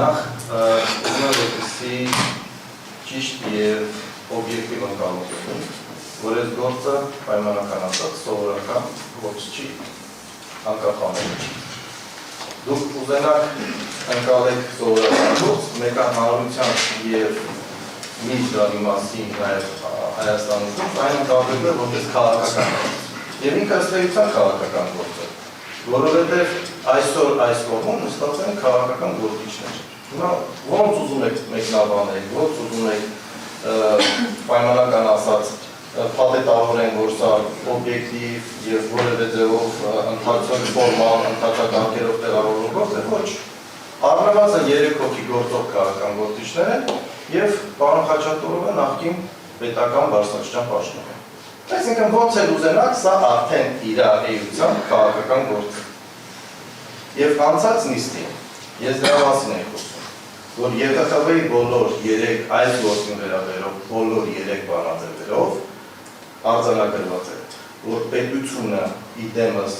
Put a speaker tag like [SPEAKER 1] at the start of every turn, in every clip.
[SPEAKER 1] Նախ որպեսզի ճիշտ և օբյեկտիվ ընկալություն, որ այս գործը պայմանական ասած սովորական գործ չի, անկախ ամենից չի։ Դուք ուզենաք ընկալեք սովորական գործ, մեկահանրության և միջդանի մասին նաև Հայաստանում գործ, այն ընկալվել է որպես քաղաքական գործ։ Եվ ինքը ըստ էության քաղաքական գործ է, որովհետև այսօր այս կողմում նստած են քաղաքական գործիչներ։ Հիմա ոնց ուզում եք մեկնաբանել, ոնց ուզում եք պայմանական ասած փաթեթավորեն, որ սա օբյեկտիվ և որևէ ձևով ընդհանրություն ֆորմալ, ընդհանրակարգերով տեղավորող գործ է, ոչ։ Առնվազն 3 հոգի գործող քաղաքական գործիչներ են և պարոն Խաչատուրովը նախկին պետական բարձրաստիճան պաշտոն է։ Այսինքն ոնց էլ ուզենաք, սա արդեն իր էությամբ քաղաքական գործ է։ Եվ անցած նիստին ես դրա մասին եմ խոսում, որ ԵԽԽՎ-ի բոլոր 3 այս գործին վերաբերող բոլոր 3 բանաձևերով արձանագրված է, որ պետությունը իդեմս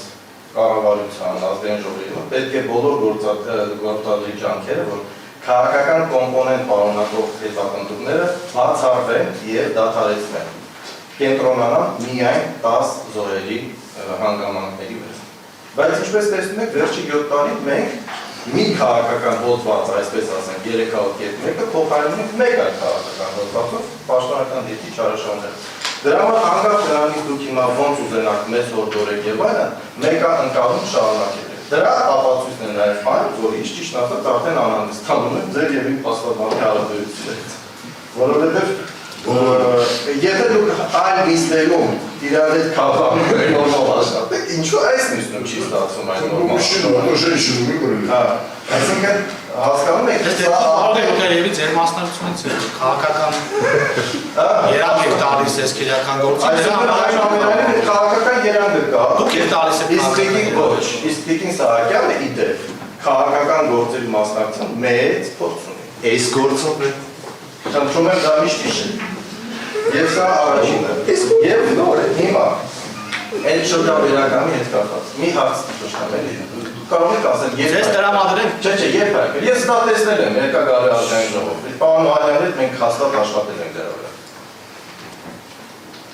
[SPEAKER 1] կառավարության ազգային ժողովի պետք է բոլոր գործադրի ջանքերը, որ քաղաքական կոմպոնենտ պարունակող հետապնդումները բացառվեն և դադարեցվեն, կենտրոնանան միայն 10 զոհերի հանգամանքների վրա։ Բայց ինչպես տեսնում եք, վերջի 7 տարի մենք մի քաղաքական հոդված, այսպես ասենք, 301-ը փոխարինում ենք մեկ այլ քաղաքական հոդվածով պաշտոնական դեպքի չարաշահումները։ Դրա համար անկախ դրանից դուք հիմա ոնց ուզենաք մեզ հորդորեք եւ այլն, մեկը ընկալում շարունակել է։ Դրա ապացույցն է նաեւ այն, որ ինչ ճիշտ ասած արդեն անհանգստանում եմ ձեր եւ իմ պաստառների հարաբերություններից։ Որովհետեւ եթե դուք այլ նիստերում իրար հետ կապանում եք նորմալ աշխատեք, ինչու այս նիստում չի ստացվում այն նորմալ։ Այսինքն հասկանում եք,
[SPEAKER 2] Երևի ձեր մասնակցությունից է քաղաքական երանգ տալիս ես քրեական գործի,
[SPEAKER 1] քաղաքական երանգը կա,
[SPEAKER 2] դուք եք տալիս եք
[SPEAKER 1] քաղաքական ոչ, իսկ Տիկին Սահակյանը իդեպ քաղաքական գործերի մասնակցության մեծ փորձ ունի։
[SPEAKER 3] Այս գործով է։
[SPEAKER 1] Խնդրում եմ դա միշտ հիշել։ Եվ սա առաջինն է։ Եվ նոր է, հիմա այդ շրջանավերականի հետ կապված մի հարց ճշտամ էլի։ Կարող եք ասել,
[SPEAKER 2] Ձեզ տրամադրենք։
[SPEAKER 1] Չէ, երբ արկել։ Ես դա տեսնել եմ, եկա գալի ազգային ժողով։ Պարոն Մահարյանի հետ մենք հաստատ աշխատել ենք դրա վրա։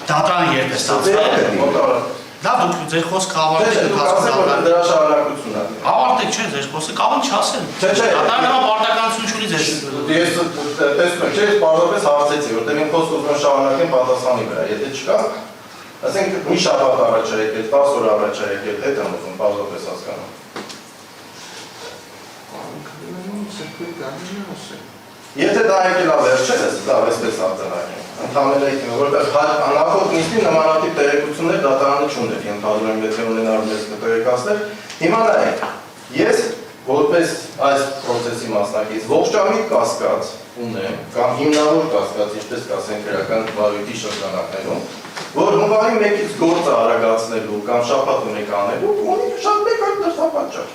[SPEAKER 2] Դատարան երբ է ստացվել։ Դա դուք ձեր խոսքը ավարտեք
[SPEAKER 1] հասցնալ դրա շարունակությունն է։
[SPEAKER 2] Ավարտեք, չէ, ձեր խոսքը կարող չասել։ Դատարանը նրա պարտականություն չունի ձեզ։
[SPEAKER 1] Ես տեսնում եմ, չէ, ես պարզապես հարցեցի, որտեղ իմ խոսքը ուզում եմ շարունակեմ պատասխանի վրա, եթե չկա, ասենք մի շաբաթ առաջ է եկել, 10 օր առաջ է եկել, հետ եմ ուզում պարզապես հասկանալ։ Եթե դա եկել ավերջերս, դա այսպես արձանագրենք, ընդհանրապես, որտեղ նախորդ նիստին նմանատիպ տեղեկություններ դատարանը չուներ, ենթադրում եմ, եթե ունենար մեզ տեղեկացնել, հիմա նայեք, ես որպես այս պրոցեսի մասնակից ողջամիտ կասկած ունեմ, կամ հիմնավոր կասկած, ինչպես կասենք քրեական վարույթի շրջանակներում, որ հունվարի 1-ից գործը արագացնելու կամ շաբաթ 1 անելու ունի շատ մեկ այլ դրդապատճառ։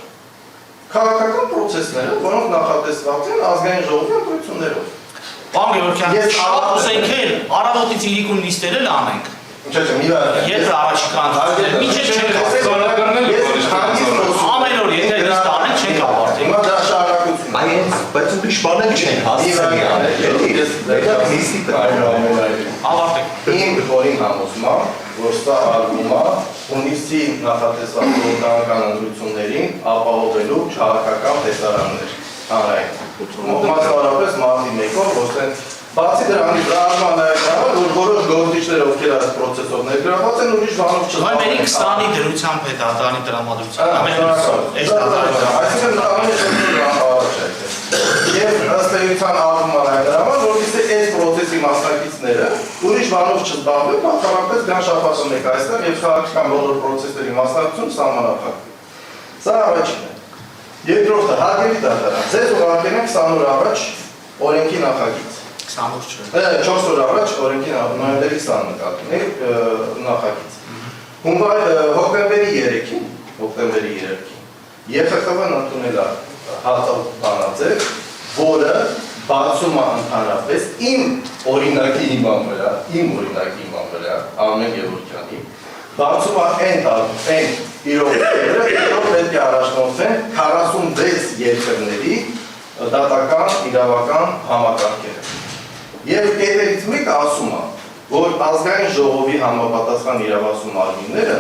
[SPEAKER 1] Քաղաքական պրոցեսները, որոնք նախատեսված են ազգային ժողովի ընտրություններով։
[SPEAKER 2] Պարոն Գևորգյան, շատ ուզենք էլ առավոտից իրիկուն նիստեր էլ անենք։
[SPEAKER 1] Չէ, մի վար։
[SPEAKER 2] Եթե առաջիկա անցնել, մինչև չենք ամեն օր եթե նիստ անենք, չենք ավարտել։
[SPEAKER 1] Հիմա դա շարունակություն։
[SPEAKER 3] Բայց ուրիշ բաներ չեն հասցնի անել։ Դա նիստի
[SPEAKER 2] Ավարտեք։
[SPEAKER 1] Իմ խորին համոզմա, որ սա արվում է հունիսի նախատեսված օրգանական ընտրություններին ապահովելու քաղաքական տեսարաններ հանրային։ Մասնավորապես մարտի 1-ով, որ բացի դրանից դառնում է նաև որ որոշ գործիչներ ովքեր այս պրոցեսով ներգրավված են ուրիշ բանով
[SPEAKER 2] չլայն մերի 20-ի դրությամբ է դատարանի տրամադրության։
[SPEAKER 1] Այսինքն Եվ ըստ էության արվում է նաև դրա համար, որովհետեւ այս պրոցեսի մասնակիցները ուրիշ բանով չզբաղվեն, բացառապես գան շաբաթը մեկ այստեղ եւ քաղաքական բոլոր պրոցեսների մասնակցություն սահմանափակվի։ Սա առաջինն է։ Երկրորդը հարգելի դատարան, ձեզ ուղարկել են 20 օր առաջ օրենքի նախագիծ։
[SPEAKER 2] 28 չէ։
[SPEAKER 1] 4 օր առաջ օրենքի նոյեմբերի 20 նկատին է նախագիծ։ Հոկտեմբերի 3-ին, ԵԽԽՎ-ն ընդունել է հաստատանաձև, որը բացում է ընդհանրապես իմ օրինակի հիման վրա, Արմեն Գևորգյանի, բացում է այն իրողությունները, որոնք պետք է առաջնորդվեն 46 երկրների դատական, իրավական համակարգերը։ Եվ կետերից մեկը ասում է, որ ազգային ժողովի համապատասխան իրավասու մարմինները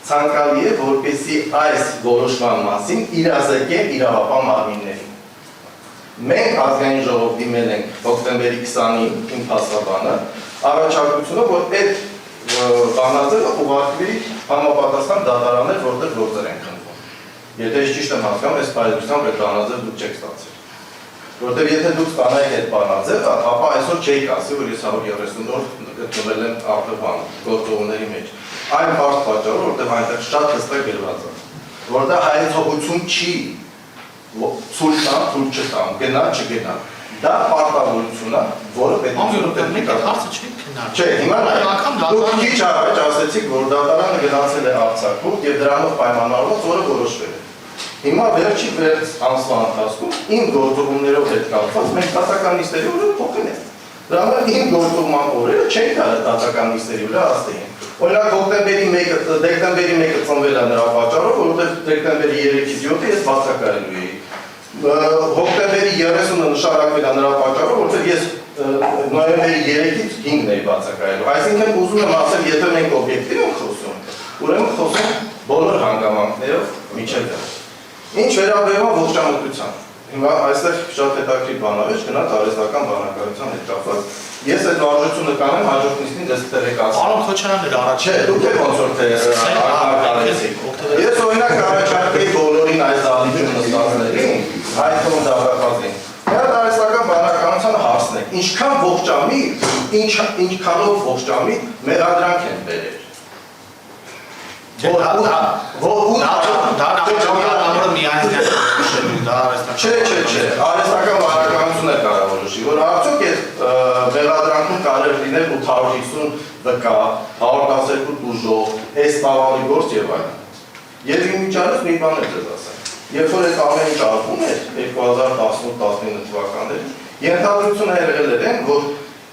[SPEAKER 1] ցանկալի է, որպեսզի այս որոշման մասին իրազեկեն իրավապահ մարմիններին։ Մենք ազգային ժողով դիմել ենք հոկտեմբերի 20-ին իմ փաստաբանը, առաջարկությունը, որ այդ բանաձևը ուղարկվի համապատասխան դատարաններ, որտեղ գործեր են քննվում։ Եթե ես ճիշտ եմ հասկանում, այս պայմանությամբ այդ բանաձև դուք չեք ստացել։ Որտեղ եթե դուք ստանայիք այդ բանաձևը, ապա այսօր չէիք ասի, որ ես 130 օր գտնվել եմ արտաբան գործողությունների մեջ։ Այն բարդ պատճառով, որտեղ այնտեղ շատ հստակ գրված է, որտեղ հայեցողություն չի ցույց տամ, ցույց չտամ, գնա, չգնա։ Դա պարտավորություն է, որը պետք է
[SPEAKER 2] հարցը չի քննարկվում։
[SPEAKER 1] Չէ, հիմա դուք քիչ առաջ ասեցիք, որ դատարանը գնացել է Արցախում եւ դրանով պայմանավորված, որը որոշվել է։ Հիմա վերջի ամսվա ընթացքում իմ գործողություններով հետ կապված մենք դատական նիստերի օրը փոխել ենք։ Դրա համար իմ գործողման օրերը չեն կարող դատական նիստերի վրա աստեին։ Օրինակ հոկտեմբերի 1-ը, դեկտեմբերի 1-ը ծնվել է նրա պատճառով, որովհետև դեկտեմբերի 3-ից 7-ը ես բացակայելու էի։ Հոկտեմբերի 30-ը նշանակվել է նրա պատճառով, որովհետև ես նոյեմբերի 3-ից 5-ն էի բացակայելու։ Այսինքն ուզում եմ ասել, եթե մենք օբյեկտիվ ենք խոսում, ուրեմն խոսում բոլոր հանգամանքներով միջև դեռ։ Ինչ վերաբերում է ողջամտության։ Հիմա այստեղ շատ հետաքրքիր բանավեճ գնաց արհեստական բանականության հետ կապված։ Ես այդ վարժությունը կանեմ հաջորդ նիստին դες տեղեկացնեմ։
[SPEAKER 2] Պարոն Քոչարյանն առաջ
[SPEAKER 1] չէ, դուք եք ոնց որ ակնկալեցիք։ Ես օրինակ առաջարկեի բոլորին այս դալիճում նստածներին, այդ թվում դավաճանին։ Դա արհեստական բանականությանը հարցնեք, ինչքան ողջամի, ինչքանով ողջամի մեղադրանք են բերել։ Չէ, արհեստական բանականությունը կարող որոշի, որ արդյոք այդ մեղադրանքում կարող լինել 850 վկա, 112 դուժող, այս տավալի գործ եւ այլն։ Եվ իմիջիայլոց մի բան եմ ձեզ ասեմ։ Երբ որ այդ ամեն ինչ արվում էր 2018-19 թվականներին, ենթադրությունը եղել էր, որ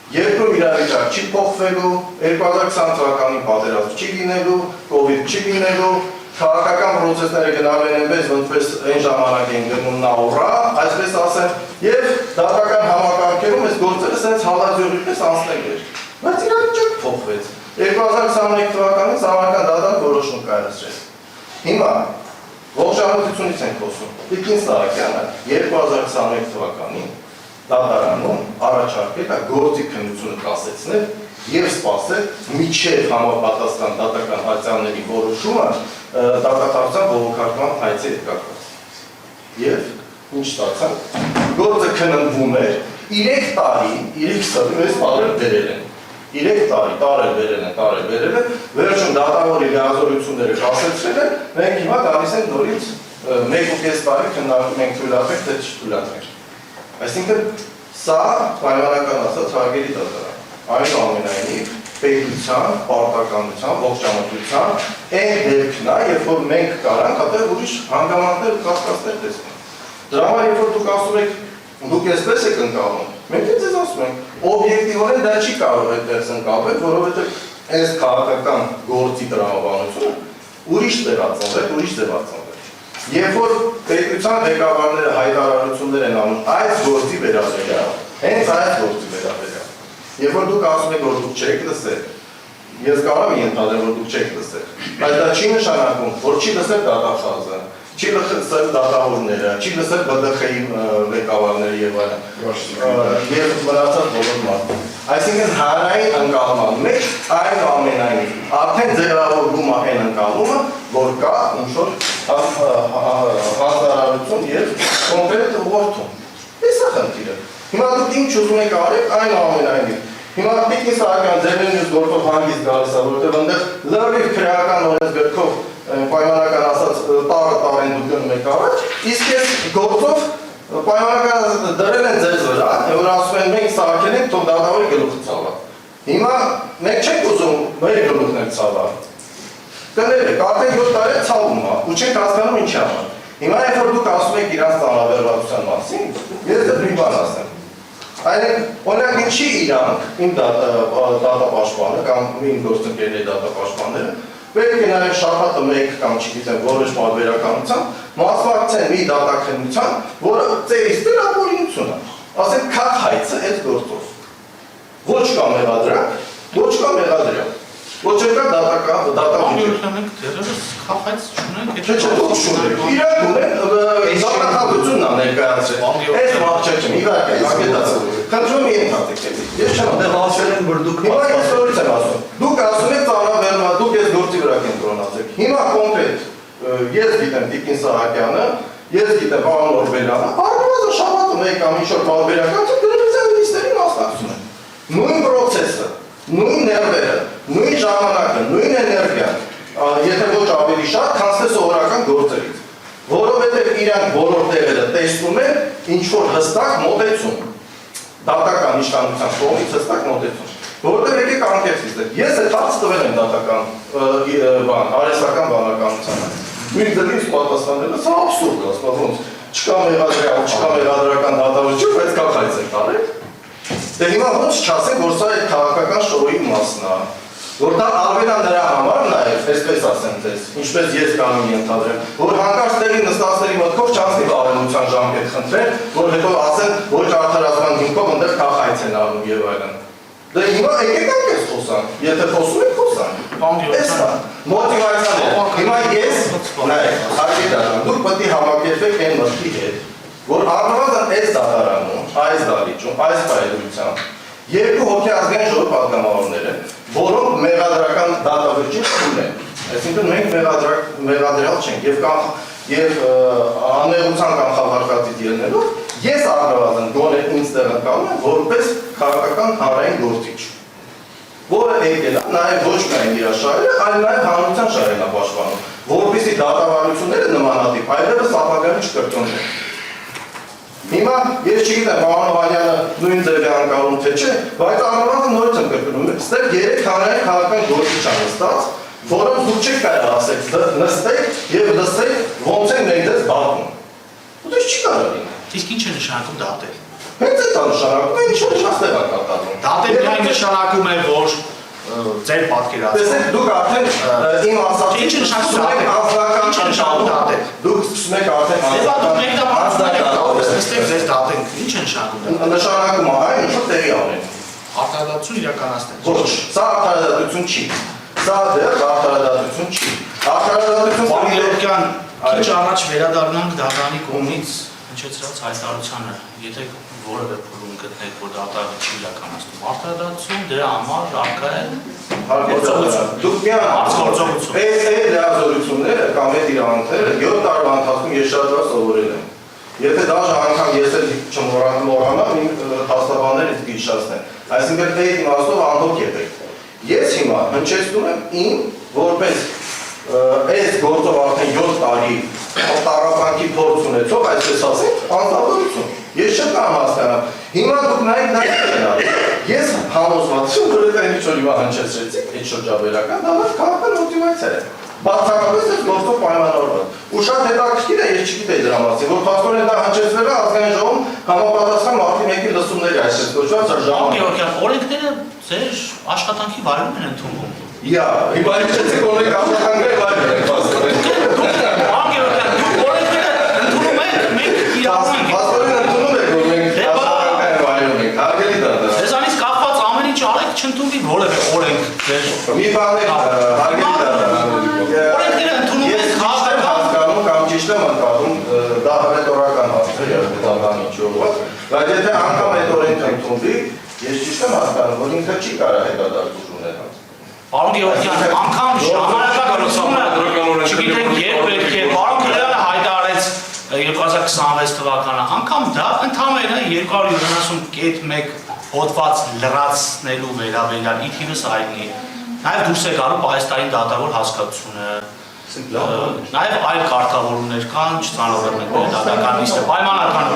[SPEAKER 1] երկրում իրավիճակ չի փոխվելու, 2020 թվականին պատերազմ չի լինելու, կովիդ չի լինելու, քաղաքական պրոցեսները գնալու են այնպես, որպես այն ժամանակ են գնում նա ուռա, այսպես ասեմ, եւ դատական համակարգերում այս գործերը սենց հալածյորից անցնել էր։ Բայց իրավիճակը փոխվեց։ 2021 թվականին Սահմանադրական դատարան որոշում կայացրեց։ Հիմա ողջամտությունից ենք խոսում։ Տիկին Սահակյանը 2021 թվականին դատարանում առաջարկել է գործի քննությունը կասեցնել եւ սպասել միջև համապատասխան դատական հայցանների որոշումը դատախազության բողոքարկման հայցի հետ կապված։ Եվ ինչ ստացան։ Գործը քննվում էր 3 տարի, 3 տարի տարել բերել են։ 3 տարի բերել են, վերջում դատավորի լիազորությունները կասեցրել են, մենք հիմա գալիս ենք նորից 1.5 տարի քննարկում ենք թույլատրենք, թե չթույլատրենք։ Այսինքն սա պայմանական ասած հարգելի դատարան, այնուամենայնիվ պետության, պարտականության, ողջամտության այն դեպքն է, երբ որ մենք կարանք հատել ուրիշ հանգամանքներ ու կասկածներ տեսնենք։ Դրա համար երբ որ դուք ասում եք, դուք այսպես եք ընկալում, մենք ձեզ ասում ենք, օբյեկտիվորեն դա չի կարող այդպես ընկալվել, որովհետև այս քաղաքական գործի տրամաբանությունը ուրիշ ձևացնվել։ Երբ որ պետության ղեկավարները հայտարարություններ են անում այս գործի վերաբերյալ, հենց այս գործի վերաբերյալ, երբ որ դուք ասում եք, որ դուք չեք լսել, ես կարող եմ ենթադրել, որ դուք չեք լսել, բայց դա չի նշանակում, որ չի լսել դատախազը, չի լսել դատավորները, չի լսել ԲԴԽ-ի ղեկավարները եւ այլն, եւ մնացած բոլոր մարդիկ։ Այսինքն հանրային ընկալման մեջ այնուամենայնիվ արդեն ձևավորվում է այն ընկալումը, որ կա ինչ-որ հանձնարարություն եւ կոնկրետ ուղղորդում։ Էս է խնդիրը։ Հիմա դուք ինչ ուզում եք արեք, այնուամենայնիվ։ Հիմա Տիկին Սահակյան ձերնույթ գործով հանգիստ գալիս է, որովհետեւ այնտեղ լրիվ քրեական օրենսգրքով պայմանական ասած տարեն դուք գնում եք առաջ, իսկ ես գործով պայմանական դրել են ձեզ վրա, որ ասում են մենք Սահակյան ենք, թող դատավորի գլուխը ցավա։ Հիմա մենք չենք ուզում մեր գլուխներ ցավա։ Կներեք, արդեն 7 տարի ցավում է, ու չենք հասկանում ինչի համար։ Հիմա երբ որ դուք ասում եք իրանց ծանրաբեռնվածության մասին, ես դեռ մի բան ասեմ։ Այլեն, օրինակ ինչի իրանք, իմ դատապաշտպանը կամ իմ գործընկերների դատապաշտպանները պետք է նաև շաբաթը մեկ կամ չգիտեմ որոշ պարբերականությամբ մասնակցեն մի դատաքննության, որը ծերից դրավորի կրթությունը, ասենք քախ հայցը այդ գործով։ Ոչ կա մեղադրանք, ոչ կա մեղադրյալ։ Ոչ կա դատավիճ։
[SPEAKER 2] Մենք դեռևս քախայց չունենք,
[SPEAKER 1] Չէ, դուք չունեք։ Իրանք ունեն դատախազությունն է ներկայացրել։ Այս մարդը չեմ, իհարկե, ագետացել։ Խնդրում եմ ենթադրեք։ Ես չեմ
[SPEAKER 3] Դե ասել են, որ դուք
[SPEAKER 1] Հիմա ես որից եմ ասում։ Դուք ասում եք ծանրաբեռնվա, դուք ես գործի վրա կենտրոնացեք։ Հիմա կոնկրետ ես գիտեմ Տիկին Սահակյանը, ես գիտեմ Վահան Օրբելյանը, առնվազն շաբաթում եք կամ ինչ-որ բարբերական նիստերի մասնակցում են։ Նույն պրոցեսը, նույն ներվերը, նույն ժամանակը, նույն էներգիան, եթե ոչ ավելի շատ, քան թե սովորական գործերից։ Որովհետև իրանք բոլոր տեղերը տեսնում են ինչ-որ հստակ մոտեցում։ Դատական իշխանության կողմից հստակ մոտեցում։ Որովհետև եկեք անկեղծից դեք։ Ես այդ հարց տվել եմ դատական արհեստական բանականությանը։ Նույն դեպքից պատասխանելը սա աբսուրդ է, ասում ոնց չկա մեղադրյալ, չկա մեղադրական դատավարություն, բայց կա խայծ եք արել։ Դե հիմա ոնց չասենք, որ սա այդ քաղաքական շոուի մասն է, որ դա արվել է նրա համար նաև, այսպես ասեմ ձեզ, ինչպես ես կարող եմ ենթադրեմ, որ հանկարծ տեղի նստածների մտքով չանցնի բարենության ժամկետ խնդրել, որ հետո ասեն, ոչ արդարացման հիմքով ընդեղ քաղաքայց են առնում եւ այլն։ Դե հիմա եկեք անկես խոսանք, եթե խոսում եք խոսանք։ Էս է, մոտիվացիան է։ Հիմա ես, նայեք, հարգելի դուք պետք է համակերպեք այն մտքի հետ, որ առնվազն այս դատարանում, այս դալիճում, այս պայմանությամբ երկու հոգի ազգային ժողովի պատգամավորներ են, որոնք մեղադրական դատավճիռ չունեն։ Այսինքն մենք մեղադրյալ չենք եւ անմեղության կամ խափարկածից ելնելով ես առնվազն գոնե ինձ տեղակայում եմ որպես քաղաքական հանրային գործիչ, որը եկել է նաեւ ոչ միայն իր շահերը, այլ նաեւ հանրության շահերն է պաշտպանում, որպեսզի դատավարությունները նմանատիպ այլևս ապագայում չկրկնվեն։ Հիմա ես չգիտեմ Վահան նույն ձևի անկալում թե չէ, բայց առնվազն նորից եմ կրկնում, ստեղ 3 հանրային քաղաքական գործիչ են նստած, որոնց դուք չեք կարող ասեք, նստեք եւ լսեք ոնց են ներդես բախում։ Ու դա չի կարող լինել։
[SPEAKER 2] Իսկ ինչ է նշանակում դատել։
[SPEAKER 1] Հենց այդ նշանակում է ինչ-որ շահստեղ է կատարվում։
[SPEAKER 2] Դատել միայն նշանակում է, որ ձեր պատկերացումը։
[SPEAKER 1] Տեսեք, դուք արդեն իմ ասացիք,
[SPEAKER 2] ինչ է նշանակում դատել։
[SPEAKER 1] Դուք սկսում եք արդեն
[SPEAKER 2] ձեզ դատենք, ինչ է նշանակում։
[SPEAKER 1] Նշանակում է այն, ինչ-որ տեղի անեն։
[SPEAKER 2] Արդարադատություն իրականացնել։
[SPEAKER 1] Ոչ, սա արդարադատություն չի։ Սա դեռ արդարադատություն չի։ Արդարադատություն
[SPEAKER 2] Պարոն քիչ առաջ վերադառնանք դատարանի կողմից հնչեցրած հայտարարությանը, եթե որևէ փուլում գտնեք, որ դատարանը չի իրականացնում արդարադատություն, դրա համար առկա է
[SPEAKER 1] Դուք միան
[SPEAKER 2] գործողություն։
[SPEAKER 1] Այս լիազորությունները կամ այդ իրանքները 7 տարվա ընթացքում ես շատ բար սովորել եմ։ Եթե դաժե անգամ ես էլ չմոռանամ, իմ հաստաբանները ինձ հիշացնեն։ Այսինքն այդ իմաստով անդոք եղեք։ Ես հիմա հնչեցնում եմ իմ որպես այս գործով արդեն 7 տարի տարապանքի փորձ ունեցող, այսպես ասենք, անձնավորություն։ Ես չեմ կարող հասկանալ։ Հիմա դուք նայեք ես համոզված եմ, որ դա ինչ որ հիմա հնչեցրեցիք, այդ շրջաբերական, դա քաղաքական մոտիվացիա է։ Բացառապես այս գործով պայմանավորված։ Ու շատ հետաքրքիր է, ես չգիտեի դրա մասին, որ փաստորեն դա հնչեցվել է ազգային ժողովում համապատասխան մարտի 1-ի լսումների այսպես կոչված
[SPEAKER 2] ժամանակը։ Օրենքները ձեր աշխատանքի վայրում են ընդունվում։
[SPEAKER 1] Հիմա իջեցեք օրենք աշխատանքների վայրում են փաստորեն։
[SPEAKER 2] Օրենքները ընդունում եք, մենք իրավունք ենք։
[SPEAKER 1] Փաստորեն ընդունում եք, որ մենք աշխատանքների վայրում ենք, հարգելի դատա։
[SPEAKER 2] Ձեզանից կախված ամեն ինչ արեք, չընդունվի որևէ օրենք ձեր։
[SPEAKER 1] Մի բան է, հարգելի դատա։
[SPEAKER 2] Օրենքները ընդունում եք
[SPEAKER 1] հասկանում կամ ճիշտ եմ ընկալում, դա հետորական հարց է, պետական ինչով, բայց եթե անգամ այդ օրենքը ընդունվի, ես ճիշտ եմ հասկանում, որ ինքը չի կարող հետադարձություն ունենալ։
[SPEAKER 2] Պարոն Գեորգյան, անգամ ժամանակակցությունը, չգիտեք երբ պետք է, պարոն Քրեյանը հայտարարեց 2026 թվականը, անգամ դա ընդամենը 270.1 հոդված լրացնելու վերաբերյալ ի թիվս հայտնի, նաև դուրս է գալու Պահեստային դատավոր հասկացությունը, նաև այլ կարգավորումներ կան, չծանոթում ենք դատական նիստը, պայմանական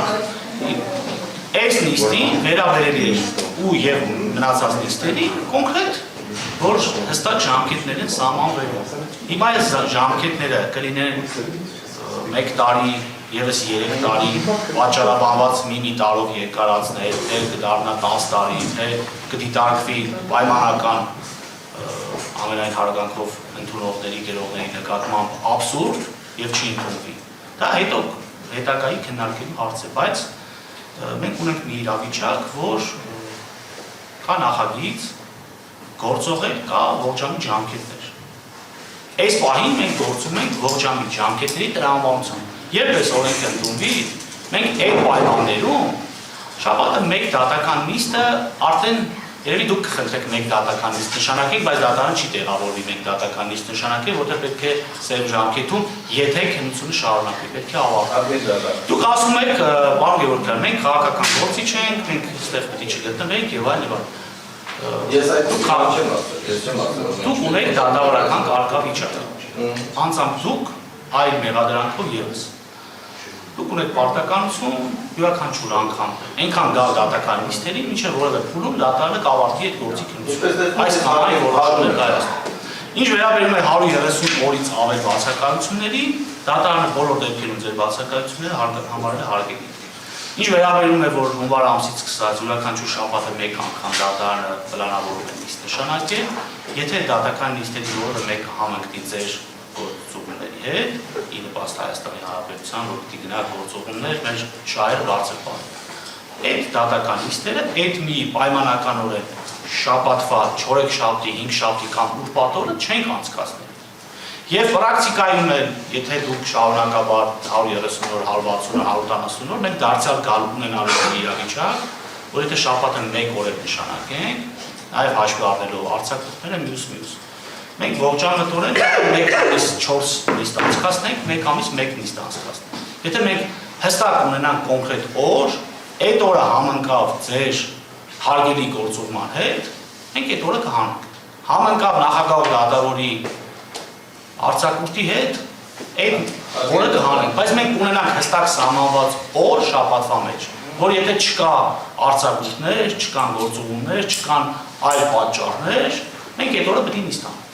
[SPEAKER 2] այս նիստի վերաբերելի է ու եւ մնացած նիստերի կոնկրետ որ հստակ ժամկետներ են սահմանվելու։ Հիմա այս ժամկետները կլինեն 1 տարի, եւս 3 տարի, պատճառաբանված մի տարով երկարացնել, թե կդառնա 10 տարի, թե կդիտարկվի պայմանական ամենայն հարգանքով ընդունողների, գերողների նկատմամբ աբսուրդ եւ չի ընդունվի։ Դա հետո հետագայի քննարկելու հարց է, բայց մենք ունենք մի իրավիճակ, որ կա նախագիծ, գործող է, կա ողջամի ժամկետներ։ Այս պահին մենք գործում ենք ողջամի ժամկետների տրամաբանությամբ։ Երբ այս օրենքը ընդունվի, մենք այդ պայմաններում շաբաթը մեկ դատական նիստը արդեն երևի դուք կխնդրեք մեկ դատական նիստ նշանակեք, բայց դատարանը չի տեղավորվի մեկ դատական նիստ նշանակել, որտեղ պետք է սև ժամկետում, եթե քննությունը շարունակվի, պետք է ավարտվի։ Դուք ասում եք, պարոն Գևորգյան, մենք քաղաքական գործիչ ենք, մենք այստեղ պետք է չգտնվենք եւ այլն եւ այլն։
[SPEAKER 1] Ես այդ դուք չեմ ասել։
[SPEAKER 2] Դուք ունեք դատավորական կարգավիճակ։ Անձամբ դուք այլ մեղադրանքով եւս։ Դուք ունեք պարտականություն յուրաքանչյուր անգամ այնքան գալ դատական նիստերի, մինչև որևէ փուլում դատարանը կավարտի այդ գործի քննությունը։ Այս կանոնի որոշումներ կայացնում։ Ինչ վերաբերում է 130 օրից ավել բացակայությունների, դատարանը բոլոր դեպքերում ձեր բացակայությունները համարել է հարգելի։ Ինչ վերաբերում է, որ հունվար ամսից սկսած յուրաքանչյուր շաբաթը մեկ անգամ դատարանը պլանավորում է նիստ նշանակել, եթե դատական նիստերի որևէ մեկը համընկնի ձեր գործողությունների հետ, ի նպաստ Հայաստանի Հանրապետության, որ պիտի գնա գործողություններ մեր շահերը բարձր պահեն։ Այդ դատական նիստերը այդ մի պայմանականորեն շաբաթվա 4 շաբթի, 5 շաբթի կամ ուրբաթ-օրը չենք անցկացնել։ Եվ պրակտիկայում էլ, եթե դուք շարունակաբար 130 օր, 160 օր, 170 օր, մենք դարձյալ գալ ունենալու իրավիճակ, որ եթե շաբաթը 1 օր նշանակենք, նաև հաշվի առնելով արձակուրդները մյուս։ Մենք ողջամտորեն 1 ամիս 4 նիստ անցկացնենք, 1 ամիս 1 նիստ անցկացնենք։ Եթե մենք հստակ ունենանք կոնկրետ օր, այդ օրը համընկավ ձեր հարգելի գործողման հետ, մենք այդ օրը կհանենք։ Համընկավ նախագահ դատավորի արձակուրդի հետ, այդ օրը կհանենք, բայց մենք ունենանք հստակ սահմանված օր շաբաթվա մեջ, որ եթե չկա արձակուրդներ, չկան գործողումներ, չկան այլ պատճառներ, մենք այդ օրը պետք է նիստ անենք։